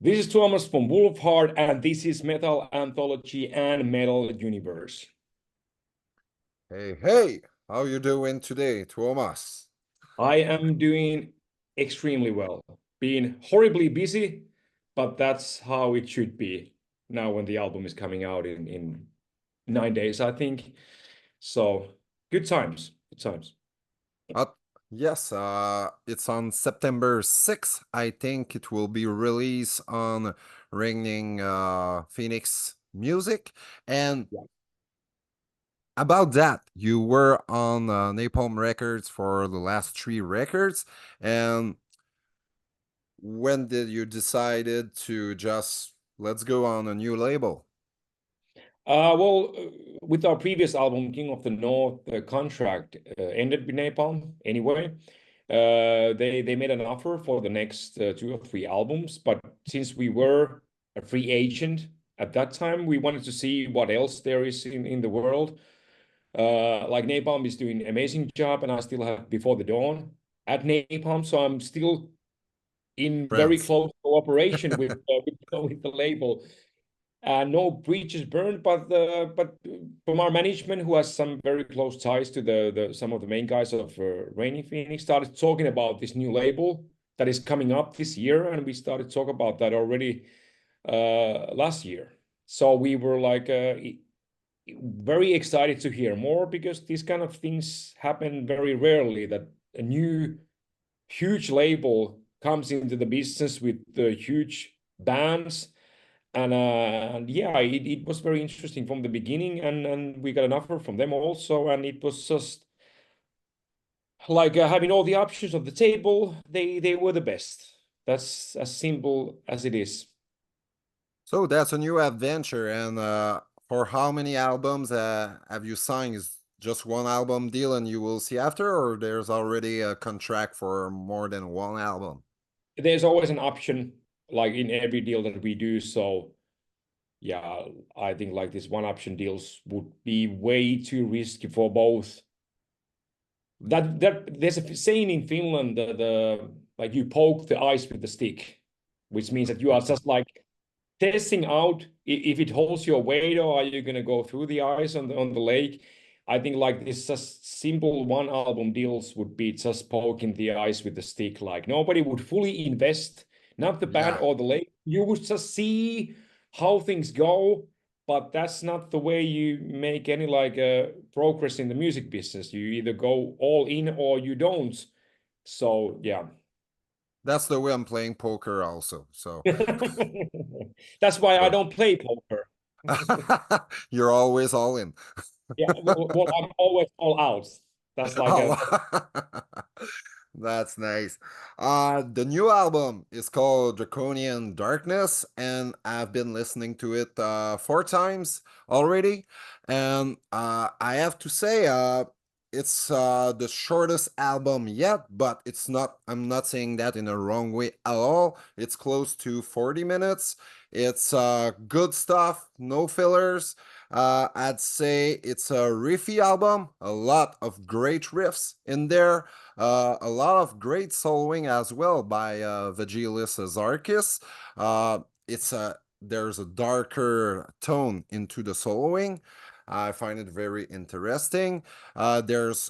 This is Tuomas from Wolfheart, and this is Metal Anthology and Metal Universe. Hey, how you doing today, Tuomas? I am doing extremely well. Being horribly busy, but that's how it should be now when the album is coming out in 9 days, I think. So good times, good times. Uh, yes, it's on September 6th. I think it will be released on Ringing Phoenix Music. And Yeah. about that, you were on Napalm Records for the last three records. And when did you decided to just let's go on a new label? With our previous album, King of the North, the contract ended with Napalm anyway. They made an offer for the next 2 or 3 albums, but since we were a free agent at that time, we wanted to see what else there is in the world. Like Napalm is doing an amazing job, and I still have Before the Dawn at Napalm, so I'm still in very Friends. close cooperation with the label. No bridges burned, but from our management, who has some very close ties to the some of the main guys of Rainy Phoenix, started talking about this new label that is coming up this year, and we started talk about that already last year. So we were like very excited to hear more because these kind of things happen very rarely. That a new huge label comes into the business with the huge bands and yeah, it was very interesting from the beginning, and we got an offer from them also, and it was just like having all the options on the table. They were the best. That's as simple as it is. So that's a new adventure. And for how many albums have you signed? Is just one album deal and you will see after, or there's already a contract for more than one album? There's always an option, like in every deal that we do. So yeah, I think like this one option deals would be way too risky for both. That there's a saying in Finland that like you poke the ice with the stick, which means that you are just like testing out if it holds your weight, or are you gonna go through the ice on the lake. I think like this just simple one album deals would be just poking the ice with the stick. Like nobody would fully invest, not the band Yeah, or the lake. You would just see how things go, but that's not the way you make any like progress in the music business. You either go all in or you don't. So yeah. that's the way I'm playing poker also. So That's why I sure. don't play poker. You're always all in. Yeah, well, I'm always all out. That's like a Oh, that's nice. The new album is called Draconian Darkness, and I've been listening to it 4 times already. And I have to say, it's the shortest album yet, but it's not, I'm not saying that in a wrong way at all. It's close to 40 minutes. It's good stuff, no fillers. I'd say it's a riffy album, a lot of great riffs in there, a lot of great soloing as well by Vagilis Zarkis. It's a There's a darker tone into the soloing. I find it very interesting. There's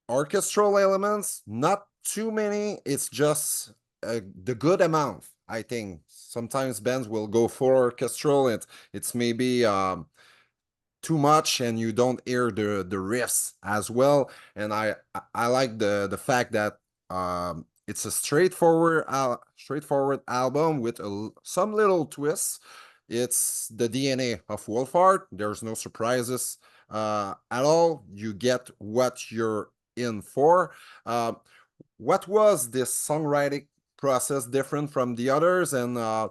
orchestral elements, not too many. It's just the good amount. I think sometimes bands will go for orchestral. It's maybe too much and you don't hear the riffs as well. And I like the fact that it's a straightforward album with some little twists. It's the DNA of Wolfheart. There's no surprises at all. You get what you're in for. uh, what was this songwriting process different from the others, and uh,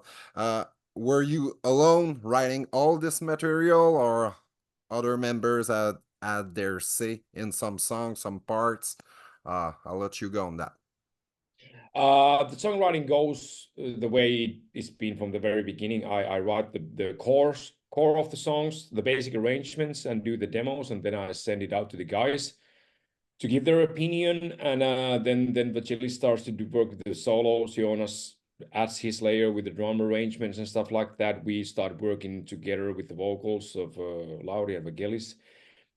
were you alone writing all this material, or other members had their say in some songs, some parts? I'll let you go on that. the songwriting goes the way it's been from the very beginning. I write the core of the songs, the basic arrangements, and do the demos, and then I send it out to the guys to give their opinion. And then Vacheli starts to do work with the solos. Jonas adds his layer with the drum arrangements and stuff like that. We start working together with the vocals of Lauri and Vangelis.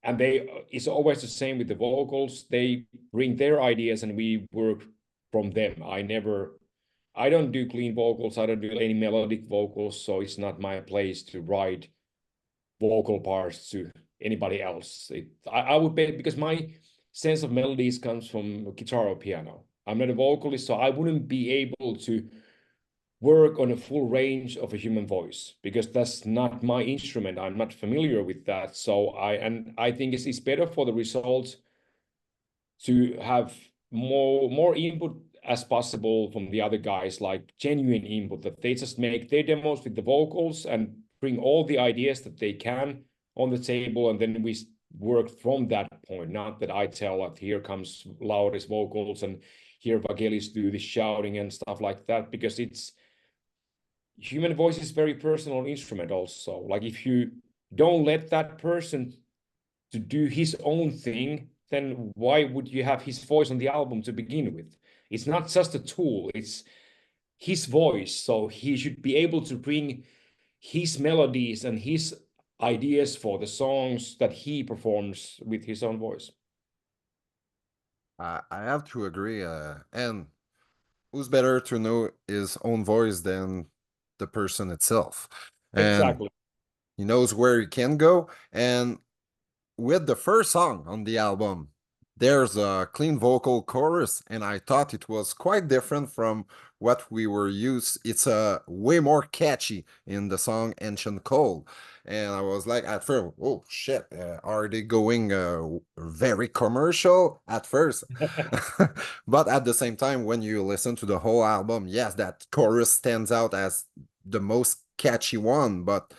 And it's always the same with the vocals. They bring their ideas and we work from them. I don't do clean vocals. I don't do any melodic vocals. So it's not my place to write vocal parts to anybody else. I would bet because my sense of melodies comes from guitar or piano. I'm not a vocalist, so I wouldn't be able to work on a full range of a human voice because that's not my instrument. I'm not familiar with that. So I think it's better for the results to have more input as possible from the other guys, like genuine input, that they just make their demos with the vocals and bring all the ideas that they can on the table, and then we work from that point. Not that I tell like here comes Lauri's vocals and here Vangelis do the shouting and stuff like that, because it's human voice is very personal instrument also. Like if you don't let that person to do his own thing, then why would you have his voice on the album to begin with? It's not just a tool, it's his voice. So he should be able to bring his melodies and his ideas for the songs that he performs with his own voice. I have to agree. And who's better to know his own voice than the person itself? And Exactly. he knows where he can go. And with the first song on the album, there's a clean vocal chorus, and I thought it was quite different from what we were used. It's way more catchy in the song Ancient Cold. And I was like, at first, oh shit, are they going very commercial at first? But at the same time, when you listen to the whole album, yes, that chorus stands out as the most catchy one, but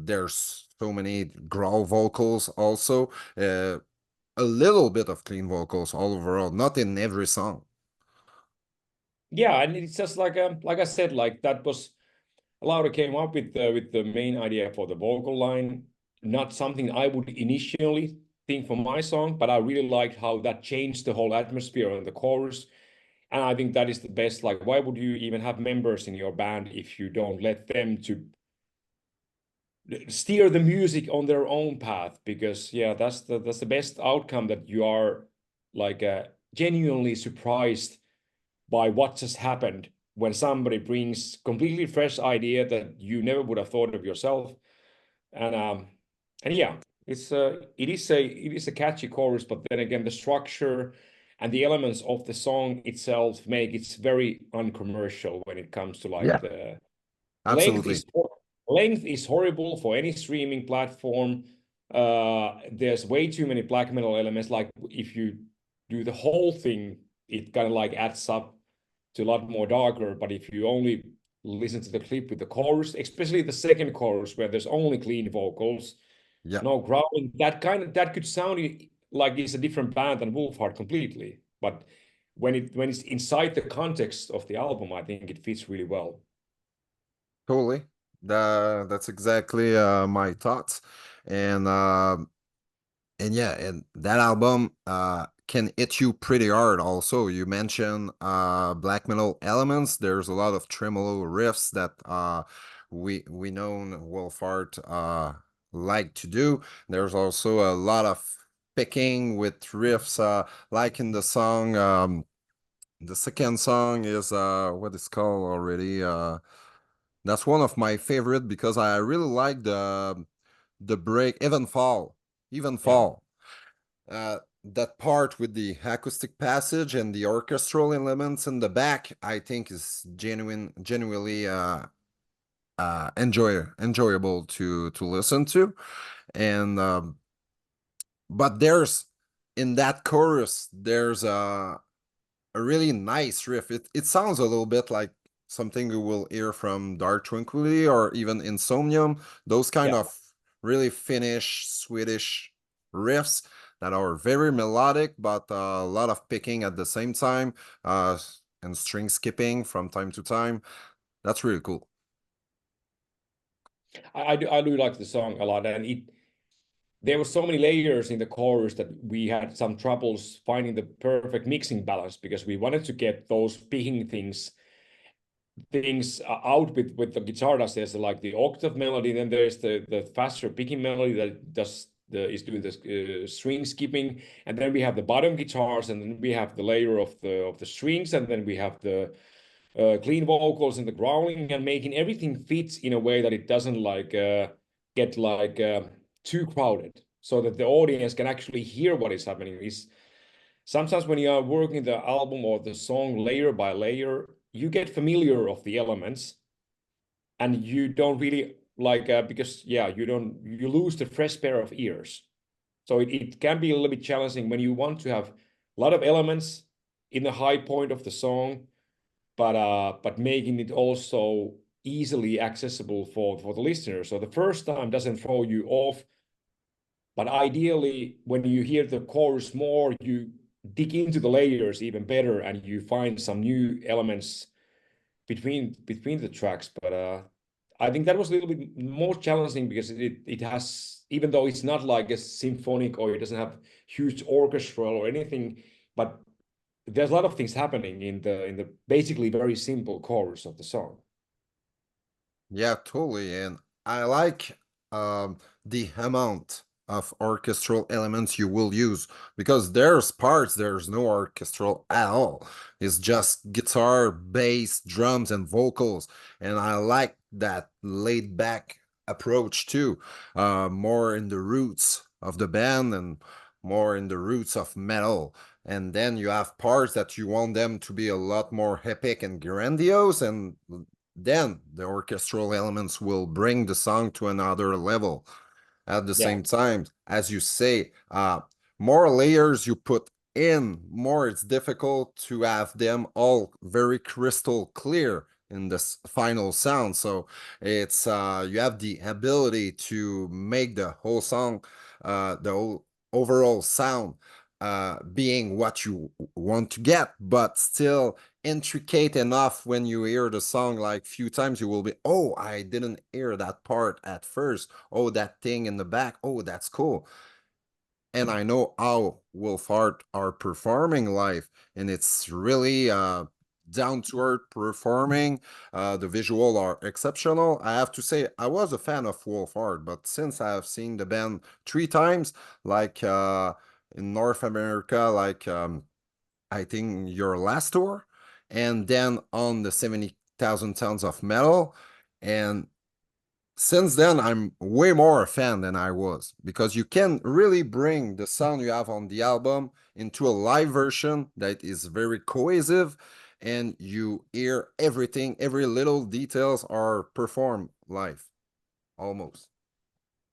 there's so many growl vocals also, a little bit of clean vocals all overall, not in every song. Yeah, and it's just like I said, like that was Laura came up with the main idea for the vocal line. Not something I would initially think for my song, but I really liked how that changed the whole atmosphere on the chorus. And I think that is the best. Like, why would you even have members in your band if you don't let them to steer the music on their own path? Because yeah, that's the best outcome, that you are like genuinely surprised by what just happened when somebody brings completely fresh idea that you never would have thought of yourself. And yeah, it is a catchy chorus, but then again, the structure and the elements of the song itself make it very uncommercial when it comes to like Yeah, the length absolutely. is length is horrible for any streaming platform. There's way too many black metal elements. Like if you do the whole thing, it kind of like adds up to a lot more darker. But if you only listen to the clip with the chorus, especially the second chorus where there's only clean vocals, Yeah, no growling, that could sound like it's a different band than Wolfheart completely. But when it's inside the context of the album, I think it fits really well. totally. That's exactly my thoughts. And and yeah, and that album can hit you pretty hard also. You mentioned black metal elements. There's a lot of tremolo riffs that we know Wolfheart like to do. There's also a lot of picking with riffs like in the song the second song is what is called already. That's one of my favorite because I really like the break even fall. Even Yeah. fall. That part with the acoustic passage and the orchestral elements in the back, I think is genuinely enjoyable to listen to. And but there's in that chorus, there's a really nice riff. It sounds a little bit like something you will hear from Dark Tranquillity or even Insomnium. Those kind Yeah. of really Finnish, Swedish riffs that are very melodic, but a lot of picking at the same time, and string skipping from time to time. That's really cool. I do like the song a lot, and there were so many layers in the chorus that we had some troubles finding the perfect mixing balance, because we wanted to get those picking things things out with the guitar does. There's like the octave melody, then there's the faster picking melody that does is doing the string skipping, and then we have the bottom guitars, and then we have the layer of the strings, and then we have the clean vocals and the growling, and making everything fit in a way that it doesn't like get like too crowded, so that the audience can actually hear what is happening. Is sometimes when you are working the album or the song layer by layer, you get familiar of the elements, and you don't really like because yeah, you lose the fresh pair of ears. So it can be a little bit challenging when you want to have a lot of elements in the high point of the song, but making it also easily accessible for the listener. So the first time doesn't throw you off, but ideally when you hear the chorus more, you dig into the layers even better, and you find some new elements between the tracks. But I think that was a little bit more challenging because it has, even though it's not like a symphonic or it doesn't have huge orchestral or anything, but there's a lot of things happening in the basically very simple chorus of the song. Yeah, totally. And I like the amount of orchestral elements you will use, because there's parts there's no orchestral at all. It's just guitar, bass, drums, and vocals. And I like that laid back approach too, more in the roots of the band and more in the roots of metal. And then you have parts that you want them to be a lot more epic and grandiose, and then the orchestral elements will bring the song to another level. At the Yeah. same time, as you say, more layers you put in, more it's difficult to have them all very crystal clear in this final sound. So it's you have the ability to make the whole song, the whole overall sound being what you want to get, but still intricate enough. When you hear the song like few times, you will be, oh, I didn't hear that part at first. Oh, that thing in the back. Oh, that's cool. And I know how Wolfheart are performing live, and it's really down to earth performing. The visual are exceptional. I have to say, I was a fan of Wolfheart, but since I have seen the band 3 times, like in North America, like I think your last tour, and then on the 70,000 Tons of Metal. And since then, I'm way more a fan than I was, because you can really bring the sound you have on the album into a live version that is very cohesive, and you hear everything, every little details are performed live, almost.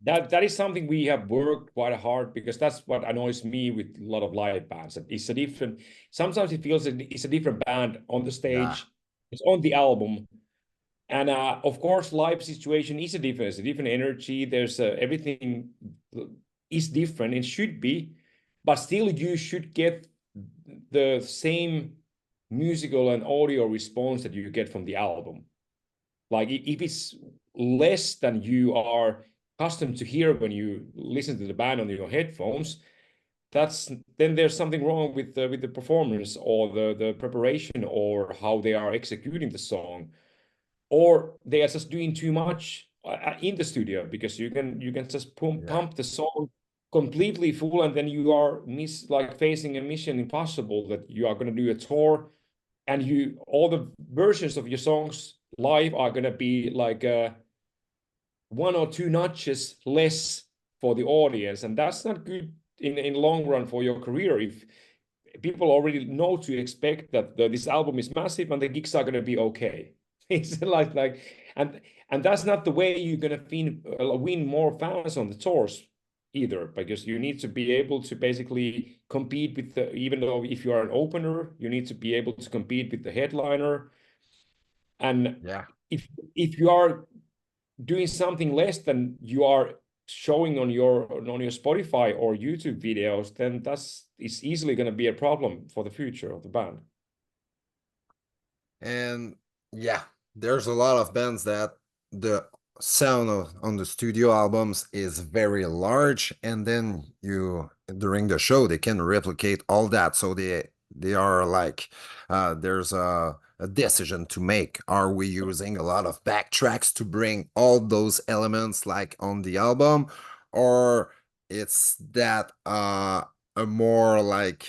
That is something we have worked quite hard, because that's what annoys me with a lot of live bands. That it's a different. Sometimes it feels that it's a different band on the Yeah, stage. It's on the album, and of course, live situation is a different energy. There's everything is different. It should be, but still, you should get the same musical and audio response that you get from the album. Like if it's less than you are accustomed to hear when you listen to the band on your headphones, that's then there's something wrong with the performance or the preparation or how they are executing the song, or they are just doing too much in the studio, because you can just yeah, pump the song completely full, and then you are like facing a mission impossible, that you are going to do a tour, and you all the versions of your songs live are going to be like one or two notches less for the audience, and that's not good in long run for your career. If people already know to expect that this album is massive and the gigs are going to be okay, it's like and that's not the way you're going to win more fans on the tours either, because you need to be able to basically compete with the, even though if you are an opener, you need to be able to compete with the headliner. And yeah. if you are doing something less than you are showing on your Spotify or YouTube videos, then it's easily going to be a problem for the future of the band. And yeah, there's a lot of bands that the sound on the studio albums is very large, and then you during the show they can replicate all that. So they are like there's a decision to make. Are we using a lot of backtracks to bring all those elements like on the album, or it's that a more like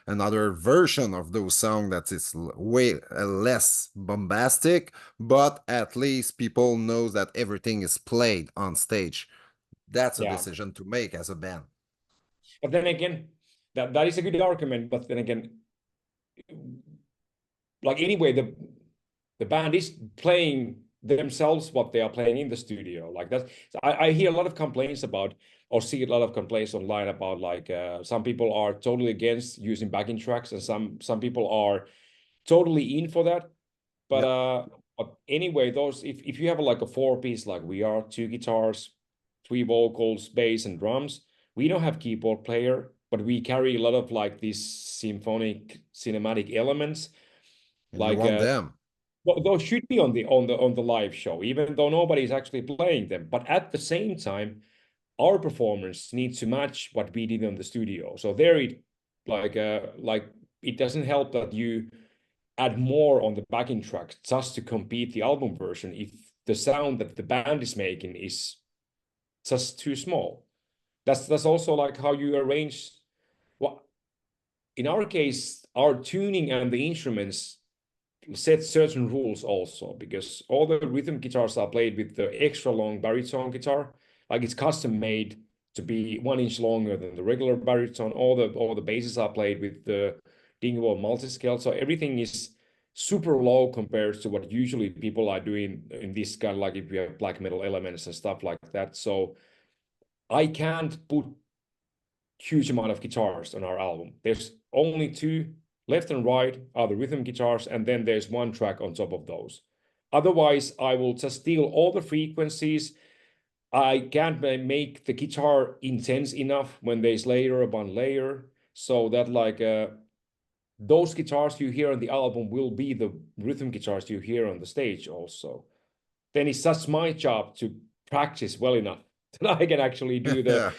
another version of those songs that is way less bombastic, but at least people know that everything is played on stage. That's a Yeah. decision to make as a band. But then again, that is a good argument. But then again, like anyway, the band is playing themselves what they are playing in the studio. Like that, I hear a lot of complaints about, or see a lot of complaints online about like some people are totally against using backing tracks, and some people are totally in for that. But Yep. but anyway, those if you have like a four-piece like we are, two guitars, three vocals, bass, and drums, we don't have keyboard player, but we carry a lot of like these symphonic cinematic elements. And you Like want them. those should be on the live show, even though nobody's actually playing them. But at the same time, our performance needs to match what we did in the studio. So there it like it doesn't help that you add more on the backing tracks just to compete the album version if the sound that the band is making is just too small. That's also like how you arrange. Well, in our case, our tuning and the instruments set certain rules also, because all the rhythm guitars are played with the extra long baritone guitar, like it's custom made to be 1 inch longer than the regular baritone. All the basses are played with the Dingwall multiscale, so everything is super low compared to what usually people are doing in this kind of, like if you have black metal elements and stuff like that. So I can't put huge amount of guitars on our album. There's only two, left and right are the rhythm guitars, and then there's one track on top of those. Otherwise, I will just steal all the frequencies. I can't make the guitar intense enough when there's layer upon layer, so that like those guitars you hear on the album will be the rhythm guitars you hear on the stage also. Then it's just my job to practice well enough that I can actually do Yeah.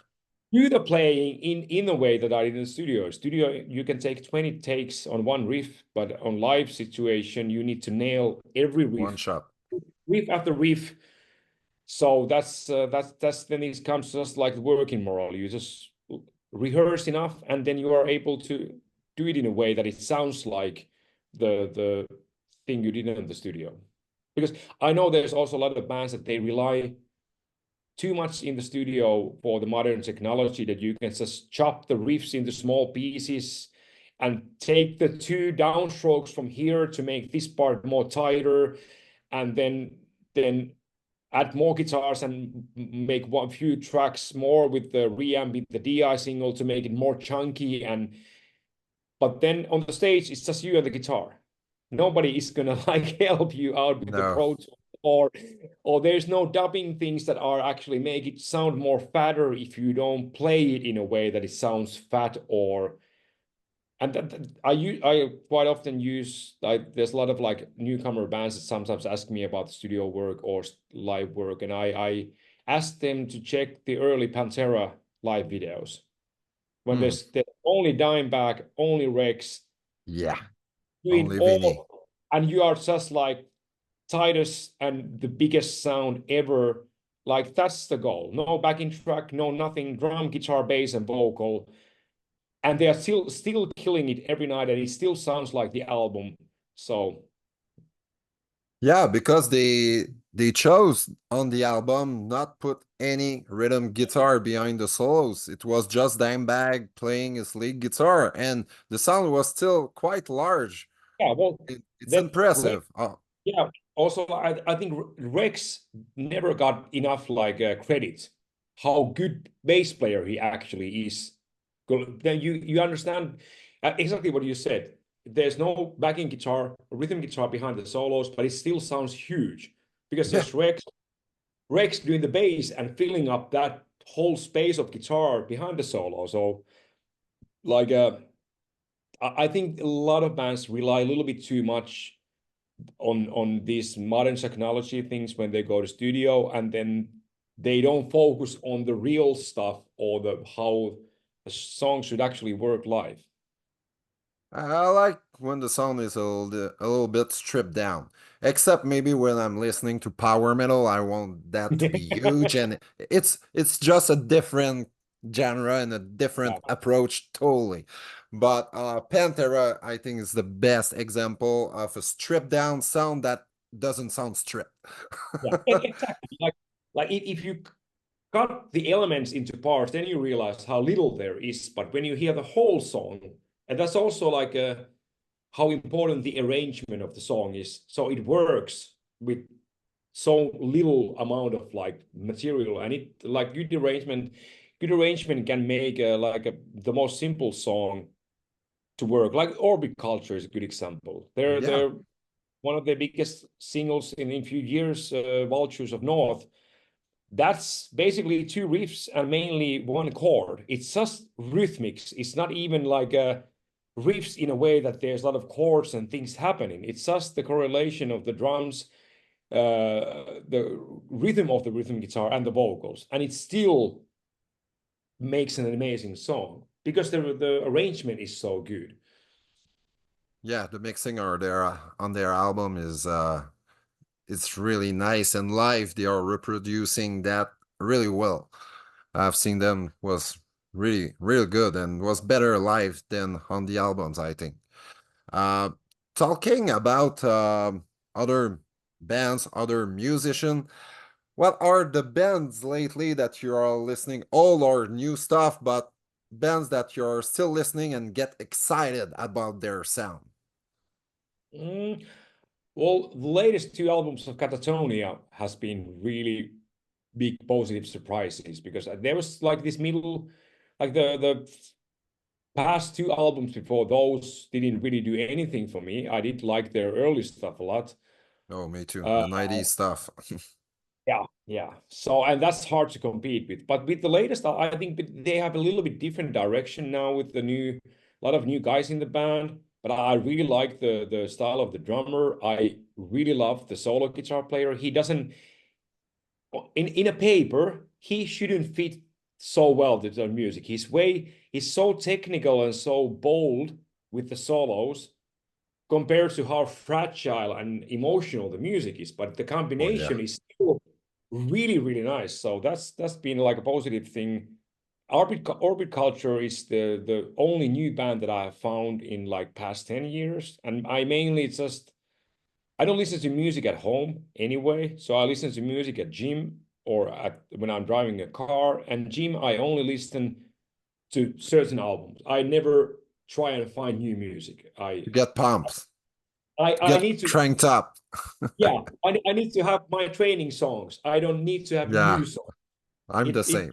the playing in a way that I did in the studio. Studio, you can take 20 takes on one riff, but on live situation, you need to nail every One riff, shot. riff after riff. So that's then it comes just like working moral. You just rehearse enough, and then you are able to do it in a way that it sounds like the thing you did in the studio. Because I know there's also a lot of bands that they rely too much in the studio for the modern technology, that you can just chop the riffs into small pieces and take the two downstrokes from here to make this part more tighter, and then add more guitars and make one few tracks more with the reamp with the DI single to make it more chunky. And but then on the stage it's just you and the guitar. Nobody is gonna like help you out with the No. Pro Tools, or there's no dubbing things that are actually make it sound more fatter if you don't play it in a way that it sounds fat. Or and I quite often use, like there's a lot of like newcomer bands that sometimes ask me about studio work or live work, and I ask them to check the early Pantera live videos when Hmm. there's only Dimebag, only Rex Yeah. doing Only Vinny. all, and you are just like tightest and the biggest sound ever. Like that's the goal. No backing track, no nothing, drum, guitar, bass, and vocal. And they are still killing it every night, and it still sounds like the album. So Yeah, because they chose on the album not put any rhythm guitar behind the solos. It was just Dimebag playing his lead guitar, and the sound was still quite large. yeah, well, It's then impressive. Oh, yeah. Also, I think Rex never got enough like credit. How good bass player he actually is. Then you understand exactly what you said. There's no backing guitar, rhythm guitar behind the solos, but it still sounds huge because yeah. there's Rex doing the bass and filling up that whole space of guitar behind the solo. So like I think a lot of bands rely a little bit too much on these modern technology things when they go to studio, and then they don't focus on the real stuff or the how a song should actually work live. I like when the sound is a little bit stripped down. Except maybe when I'm listening to power metal, I want that to be huge, and it's just a different genre and a different Yeah. approach totally. But Pantera, I think, is the best example of a stripped down sound that doesn't sound stripped. Yeah, exactly. Like if you cut the elements into parts, then you realize how little there is. But when you hear the whole song, and that's also like how important the arrangement of the song is. So it works with so little amount of like material, and it like good arrangement can make the most simple song to work. Like Orbit Culture is a good example. Yeah, They're one of the biggest singles in few years, Vultures of North. That's basically two riffs and mainly one chord. It's just rhythmics. It's not even like riffs in a way that there's a lot of chords and things happening. It's just the correlation of the drums, the rhythm of the rhythm guitar and the vocals, and it still makes an amazing song because the arrangement is so good. yeah, the mixing on their album is it's really nice, and live they are reproducing that really well. I've seen them was really good and was better live than on the albums, I think. Uh, Talking about other bands, other musicians, what are the bands lately that you are listening? All or new stuff, but bands that you're still listening and get excited about their sound. Mm, well, the latest two albums of Catatonia has been really big positive surprises because there was like this middle, like the past two albums before those didn't really do anything for me. I did like their early stuff a lot. Oh, me too. Uh, The 90s stuff. yeah, yeah. So and that's hard to compete with. But with the latest, I think they have a little bit different direction now with the new, a lot of new guys in the band. But I really like the style of the drummer. I really love the solo guitar player. He doesn't in a paper, he shouldn't fit so well to the music. He's so technical and so bold with the solos compared to how fragile and emotional the music is. But the Oh yeah. combination is still really nice. So that's been like a positive thing. Orbit Culture is the only new band that I have found in like past 10 years. And I mainly just I don't listen to music at home anyway, so I listen to music at gym or when I'm driving a car. And gym, I only listen to certain albums. I never try and find new music. To get pumped, to I get need to cranked up. yeah, I need to have my training songs. I don't need to have Yeah, new songs. I'm the It same.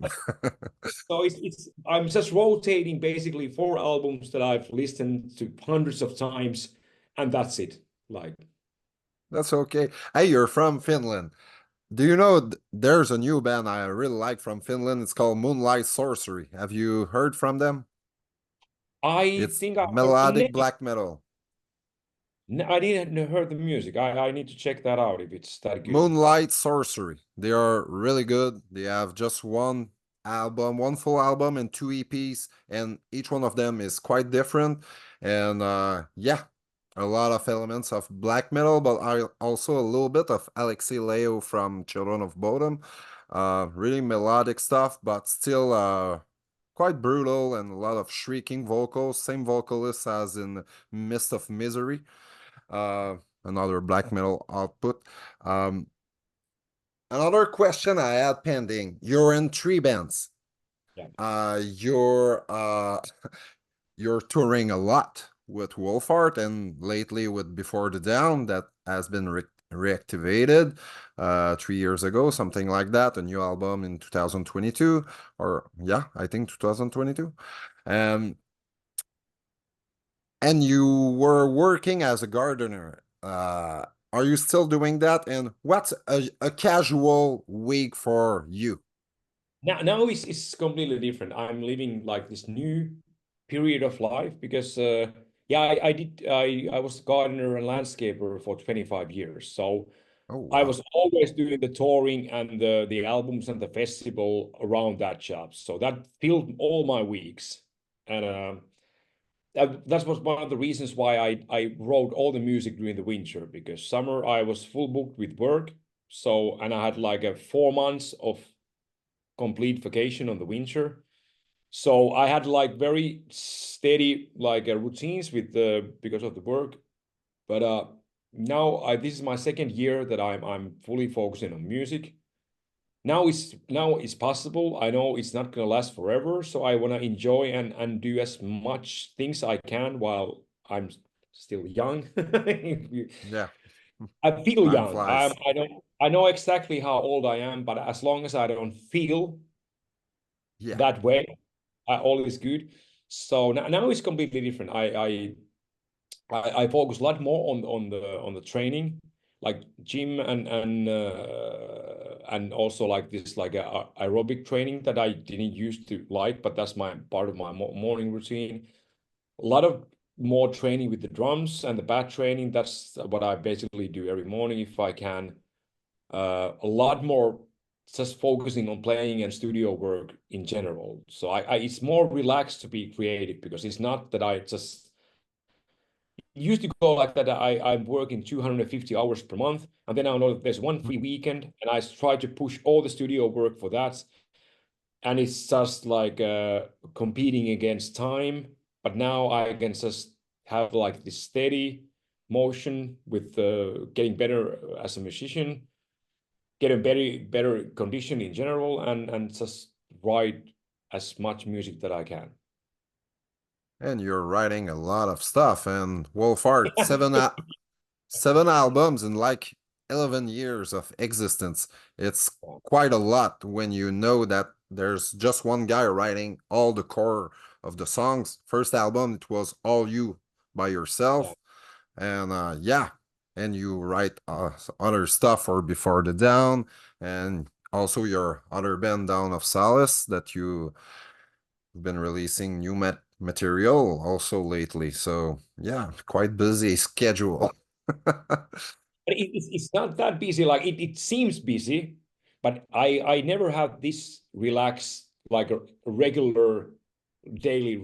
so it's I'm just rotating basically four albums that I've listened to hundreds of times, and that's it. Like That's okay. Hey, you're from Finland. Do you know there's a new band I really like from Finland? It's called Moonlight Sorcery. Have you heard from them? I It's think I heard the melodic name. black metal. I didn't heard the music. I need to check that out if it's that good. Moonlight Sorcery. They are really good. They have just one album, one full album and two EPs, and each one of them is quite different. And yeah, a lot of elements of black metal, but also a little bit of Alexei Leo from Children of Bodom. Really melodic stuff, but still quite brutal and a lot of shrieking vocals. Same vocalist as in Mist of Misery, uh, another black metal output. Um, Another question I had pending. You're in three bands. Yeah. Uh, you're uh, you're touring a lot with Wolfheart and lately with Before the Down that has been reactivated 3 years ago, something like that. A new album in 2022, or yeah, I think 2022. Um, and you were working as a gardener. Are you still doing that? And what's a casual week for you? Now it's completely different. I'm living like this new period of life because yeah, I was a gardener and landscaper for 25 years. So Oh I wow. was always doing the touring and the albums and the festival around that job. So that filled all my weeks. And that was one of the reasons why I wrote all the music during the winter, because summer I was full booked with work. So, and I had like a 4 months of complete vacation on the winter. So I had like very steady like routines with the because of the work. But now this is my second year that I'm fully focusing on music. Now it's possible. I know it's not gonna last forever, so I wanna enjoy and do as much things I can while I'm still young. Yeah, I feel time young. flies. I know exactly how old I am, but as long as I don't feel Yeah. that way, all is good. So now it's completely different. I focus a lot more on the training, like gym and also like this like aerobic training that I didn't used to like, but that's my part of my morning routine. A lot of more training with the drums and the bat training. That's what I basically do every morning if I can. A lot more just focusing on playing and studio work in general. So I it's more relaxed to be creative because it's not that I just used to go like that. I'm working 250 hours per month, and then I know there's one free weekend, and I try to push all the studio work for that, and it's just like competing against time. But now I can just have like this steady motion with getting better as a musician, getting better condition in general, and just write as much music that I can. And you're writing a lot of stuff. And Wolfheart, seven albums in like 11 years of existence. It's quite a lot when you know that there's just one guy writing all the core of the songs. First album, it was all you by Yeah. yourself. And yeah, and you write other stuff for Before the Down, and also your other band Down of Solace that you've been releasing new material also lately. So yeah, quite busy schedule. But it's not that busy. Like it seems busy, but I never have this relaxed like a regular daily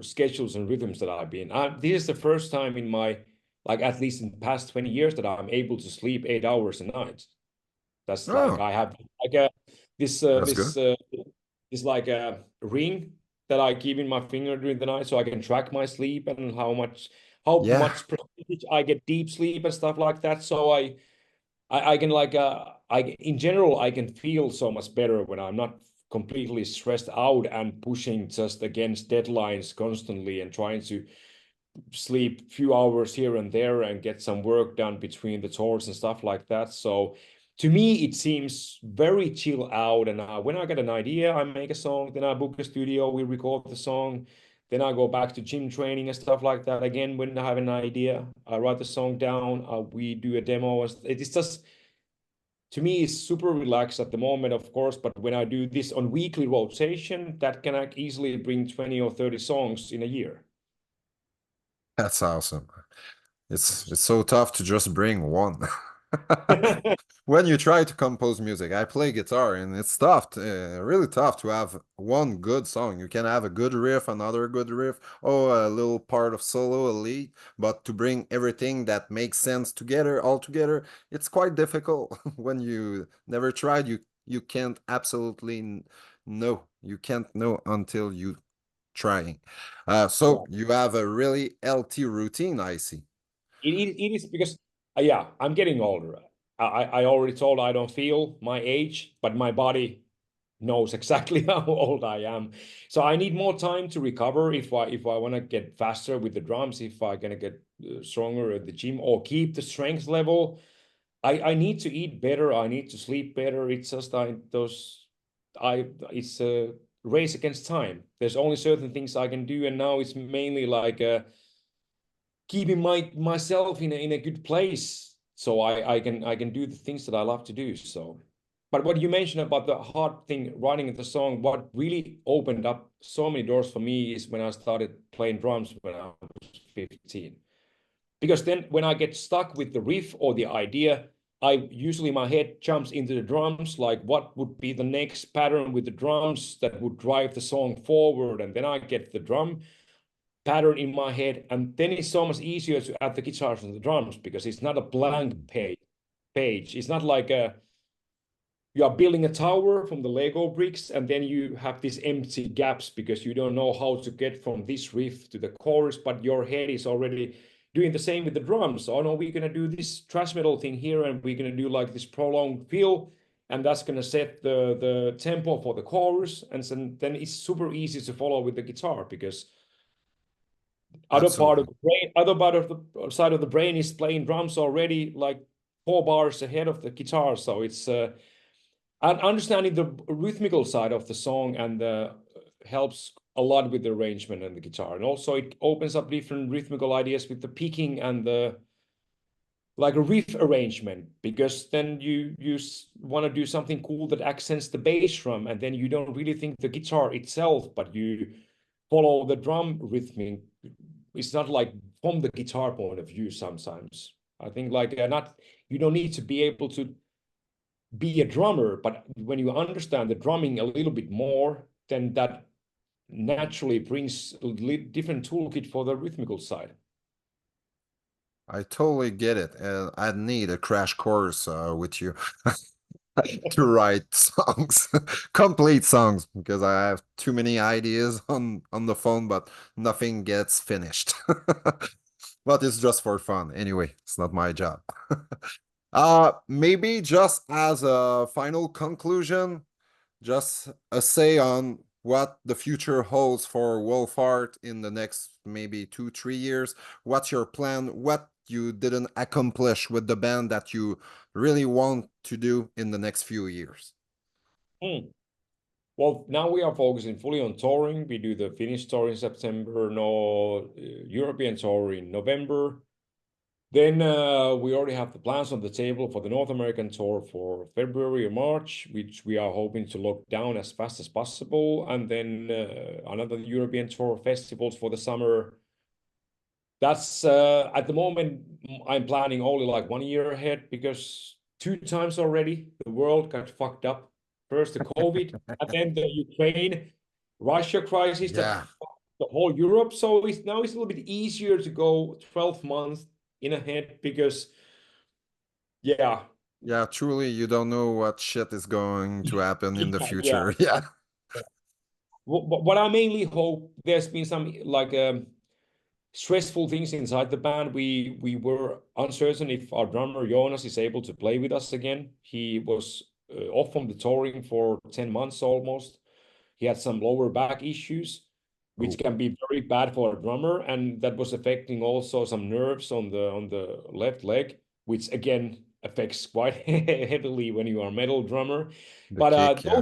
schedules and rhythms that I've been. This is the first time in my like at least in the past 20 years that I'm able to sleep 8 hours a night. That's like Oh, I have like a this that's good. this like a ring that I keep in my finger during the night so I can track my sleep and how Yeah, much percentage I get deep sleep and stuff like that. So I can like I in general I can feel so much better when I'm not completely stressed out and pushing just against deadlines constantly and trying to sleep few hours here and there and get some work done between the tours and stuff like that. So to me, it seems very chill out. And when I get an idea, I make a song, then I book a studio, we record the song, then I go back to gym training and stuff like that. Again, when I have an idea, I write the song down, we do a demo. It's just to me, it's super relaxed at the moment, of course. But when I do this on weekly rotation, that can easily bring 20 or 30 songs in a year. that's awesome. It's so tough to just bring one. When you try to compose music, I play guitar and it's tough, really tough to have one good song. You can have a good riff, another good riff, oh, a little part of solo, a lead, but to bring everything that makes sense together, all together, it's quite difficult. When you never tried, you can't absolutely know. You can't know until you trying. So Yeah. you have a really healthy routine, I see. It is because yeah, I'm getting older. I already told I don't feel my age, but my body knows exactly how old I am. So I need more time to recover if I want to get faster with the drums, if I gonna get stronger at the gym or keep the strength level. I need to eat better. I need to sleep better. It's just I it's a race against time. There's only certain things I can do, and now it's mainly like keeping myself in a good place so I can do the things that I love to do. So, but what you mentioned about the hard thing writing the song, what really opened up so many doors for me is when I started playing drums when I was 15. Because then when I get stuck with the riff or the idea, I usually my head jumps into the drums, like what would be the next pattern with the drums that would drive the song forward, and then I get the drum pattern in my head, and then it's so much easier to add the guitars and the drums because it's not a blank page. It's not like you are building a tower from the Lego bricks, and then you have these empty gaps because you don't know how to get from this riff to the chorus, but your head is already doing the same with the drums. Oh no, we're gonna do this thrash metal thing here, and we're gonna do like this prolonged fill, and that's gonna set the tempo for the chorus, and then it's super easy to follow with the guitar because other part of Absolutely. the brain, other part of the side of the brain is playing drums already like 4 bars ahead of the guitar, so it's and understanding the rhythmical side of the song and helps a lot with the arrangement and the guitar. And also it opens up different rhythmical ideas with the picking and the like a riff arrangement, because then you want to do something cool that accents the bass drum, and then you don't really think the guitar itself, but you follow the drum rhythmic. It's not like from the guitar point of view sometimes. I think like not you don't need to be able to be a drummer, but when you understand the drumming a little bit more, then that naturally brings a different toolkit for the rhythmical side. I totally get it, and I'd need a crash course with you to write songs, complete songs, because I have too many ideas on the phone, but nothing gets finished. But it's just for fun. Anyway, it's not my job. Maybe just as a final conclusion, just a say on what the future holds for Wolfheart in the next maybe 2, 3 years. What's your plan? What you didn't accomplish with the band that you really want to do in the next few years? Hmm. Well, now we are focusing fully on touring. We do the Finnish tour in September, no European tour in November. Then we already have the plans on the table for the North American tour for February or March, which we are hoping to lock down as fast as possible. And then another European tour, festivals for the summer. That's at the moment, I'm planning only like 1 year ahead because 2 times already the world got fucked up. First the COVID, and then the Ukraine, Russia crisis that Yeah. fucked the whole Europe. So it's now it's a little bit easier to go 12 months in ahead because yeah, Yeah, truly, you don't know what shit is going to happen in the yeah. future. Yeah. What I mainly hope, there's been some like stressful things inside the band. We were uncertain if our drummer Jonas is able to play with us again. He was off from the touring for 10 months almost. He had some lower back issues, which Oh, can be very bad for a drummer, and that was affecting also some nerves on the left leg, which again affects quite heavily when you are a metal drummer. the But kick, yeah.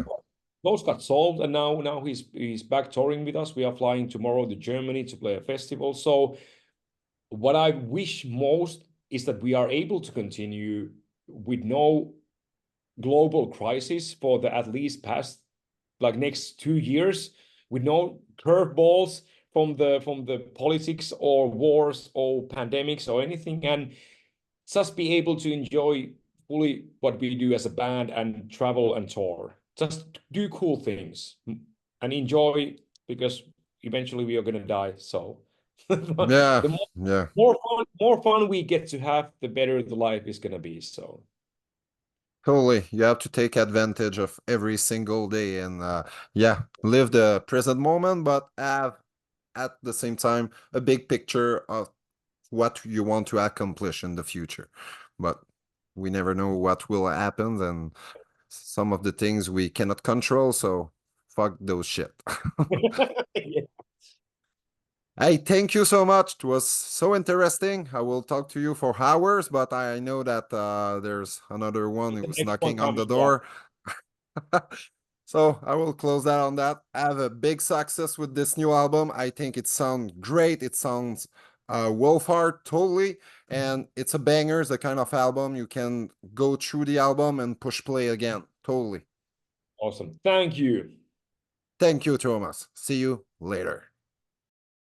those got solved, and now he's back touring with us. We are flying tomorrow to Germany to play a festival. So what I wish most is that we are able to continue with no global crisis for the at least past like next 2 years, with no curveballs from the politics or wars or pandemics or anything, and just be able to enjoy fully what we do as a band and travel and tour. Just do cool things and enjoy, because eventually we are gonna die. So Yeah, the yeah. more fun we get to have, the better the life is gonna be. So Totally. You have to take advantage of every single day and yeah, live the present moment, but have at the same time a big picture of what you want to accomplish in the future. But we never know what will happen, and some of the things we cannot control, so fuck those shit. yeah. Hey, thank you so much. It was so interesting. I will talk to you for hours, but I know that there's another one The who's next one knocking on the coming, yeah. door. So I will close that on that. Have a big success with this new album. I think it sounds great. It sounds Wolfheart totally, and it's a banger. It's the kind of album you can go through the album and push play again. Totally. Awesome. Thank you. Thank you, Thomas. See you later.